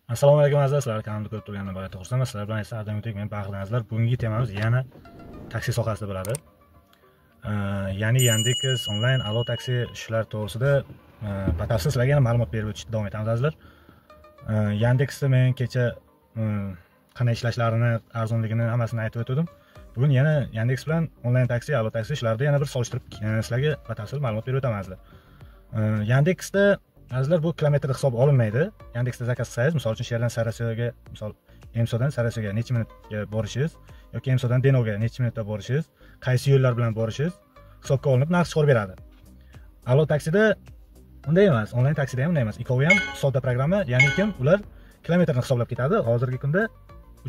Assalomu alaykum azizlar, kanalimni ko'rib turganimdan bari xursandman. Sizlar bilan esa har doimdek men bag'ridanizlar. Bugungi temamiz yana taksi sohasida bo'ladi. Ya'ni Yandex onlayn alo taksi ishlar to'g'risida batafsil sizlarga yana ma'lumot berib o'tishda davom etamiz azizlar. Yandexda men kecha qanday ishlashlarini, arzonligini hammasini aytib o'tdim. Bugun yana Yandex bilan onlayn taksi, alo taksi ishlarida yana bir solishtirib sizlarga batafsil ma'lumot berib o'taman azizlar. Yandexda azizlar bu kilometr hisob olinmaydi. Yandexda zakaz qilsangiz, misol uchun sherdan Sarasogaga, misol Emsodan Sarasoga necha minutga borishingiz yoki Emsodan Denoga necha minutda borishingiz, qaysi yo'llar bilan borishingiz hisobga olinib narx chiqarib beradi. Alo taksida unday emas, onlayn taksida ham unday emas. Ikkovi ham sodda programma, ya'ni ular kilometrni hisoblab ketadi. Hozirgi kunda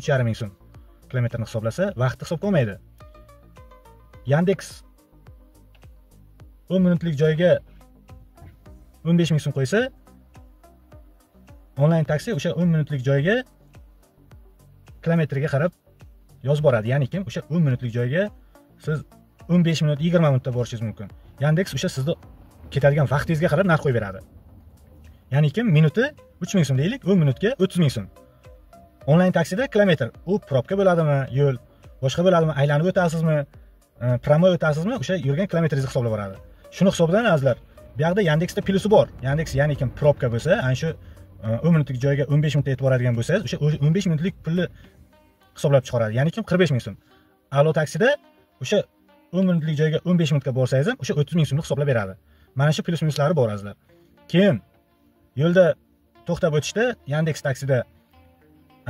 3,5 ming so'm kilometrni hisoblasa, vaqtni hisobga olmaydi. Yandex 10 minutlik joyga 15 ming so'm qo'ysa, onlayn taksi o'sha 10 minutlik joyga kilometrga qarab yozib boradi. Ya'ni o'sha 10 minutlik joyga siz 15 minut, 20 minutda borishingiz mumkin. Yandex o'sha sizni ketadigan vaqtingizga qarab narx qo'yib beradi. Ya'ni minuti 3 ming so'm deylik, 10 minutga 30 ming so'm. Onlayn taksida kilometr u probka bo'ladimi, yo'l boshqa bo'ladimi, aylanib o'tasizmi, promoy o'tasizmi, o'sha yurgan kilometringizni hisoblab boradi. Shuni hisobdan azizlar. Bu yerda Yandexda plusi bor. Yandex ya'ni probka bo'lsa, ana shu 10 minutlik joyga 15 minutda yetib boradigan bo'lsangiz, o'sha 15 minutlik pulni hisoblab chiqaradi. Ya'ni 45 ming so'm. Alo taksida o'sha 10 minutlik joyga 15 minutga borsangiz ham o'sha 30 ming so'mni hisoblab beradi. Mana shu plus minuslari bor azizlar. Keyin yo'lda to'xtab o'tishda Yandex taksida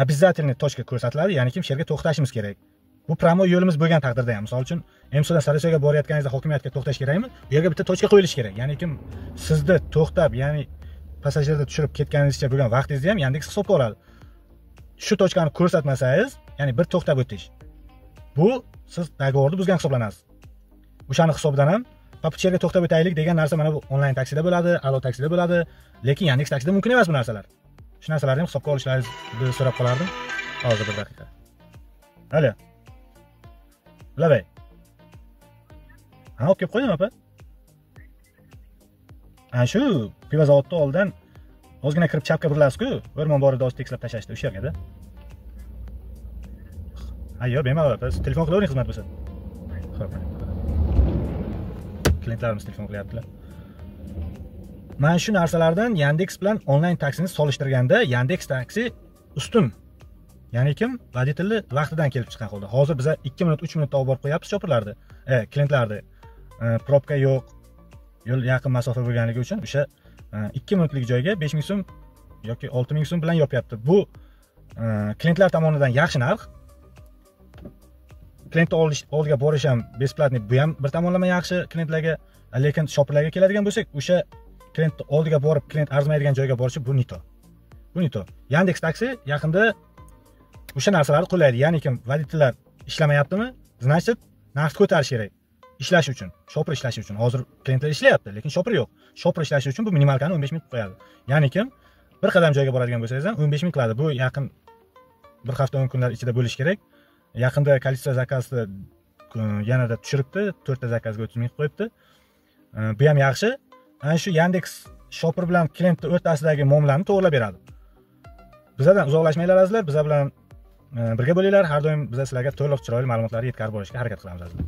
обязательный точка ko'rsatiladi, ya'ni sherga to'xtashimiz kerak. Bu promoy yo'limiz bo'lgan taqdirda ham, misol uchun Emsodan Sarasoga borayotganingizda hokimiyatga to'xtash kerakmi? Bu yerga bitta точка qo'yilishi kerak. Ya'ni sizda to'xtab, ya'ni passajirda tushirib ketganingizcha bo'lgan vaqtingizni ham Yandex hisobga oladi. Shu точкani ko'rsatmasangiz, ya'ni bir to'xtab o'tish. Bu siz dogovorni buzgan hisoblanasiz. O'shani hisobdan ham papicherga to'xtab o'taylik degan narsa mana bu onlayn taksida bo'ladi, alo taksida bo'ladi, lekin Yandex taksida mumkin emas bu narsalar. Shu narsalarni ham hisobga olishlaringizni so'rab qolardim. Hozir bir daqiqa. Alo. Lavay. Ha, olib kelib qo'ydim opa. Ana shu pivo zavodda oldidan ozgina kirib chapga burilasiz-ku, o'rmon borida oz tekslab tashlashdi o'sha yerga-da. Ayyo, bemalol opa, telefon qilavering xizmat bo'lsa. Xo'p. Klientlarimiz telefon qilyaptilar. Mana shu narsalardan Yandex bilan onlayn taksini solishtirganda Yandex taksi ustun. Ya'ni voditelni vaqtidan kelib chiqqan holda. Hozir biz 2 minut, 3 minutda olib borib qo'yapmiz chopirlarni. Klientlarni probka yo'q, yo'l yaqin masofa bo'lganligi uchun o'sha 2 minutlik joyga 5 ming so'm yoki 6 ming so'm bilan yopyapti. Bu klientlar tomonidan yaxshi narx. Klient oldiga borish ham besplatniy, bu ham bir tomonlama yaxshi klientlarga, lekin shopirlarga keladigan bo'lsak, o'sha klient oldiga borib, klient arzimaydigan joyga borishi bu nito. Bu nito. Yandex taksi yaqinda o'sha narsalarni qo'llaydi. Ya'ni voditellar ishlamayaptimi? Значит, narxni ko'tarish kerak. Ishlash uchun, shopir ishlashi uchun. Hozir klientlar ishlayapti, lekin shopir yo'q. Shopir ishlashi uchun bu minimalkani 15 ming qo'yadi. Ya'ni bir qadam joyga boradigan bo'lsangiz ham 15 ming qiladi. Bu yaqin bir hafta 10 kunlar ichida bo'lish kerak. Yaqinda kolичество zakazni yanada tushiribdi, 4 ta zakazga 30 ming qo'yibdi. Bu ham yaxshi. Ana shu Yandex shopir bilan klient o'rtasidagi muomalani to'g'rilab beradi. Bizdan uzoqlashmanglar azizlar, bizlar bilan birga bo'linglar. Har doim biz sizlarga to'liq chiroyli ma'lumotlarni yetkazib borishga harakat qilamiz azizlar.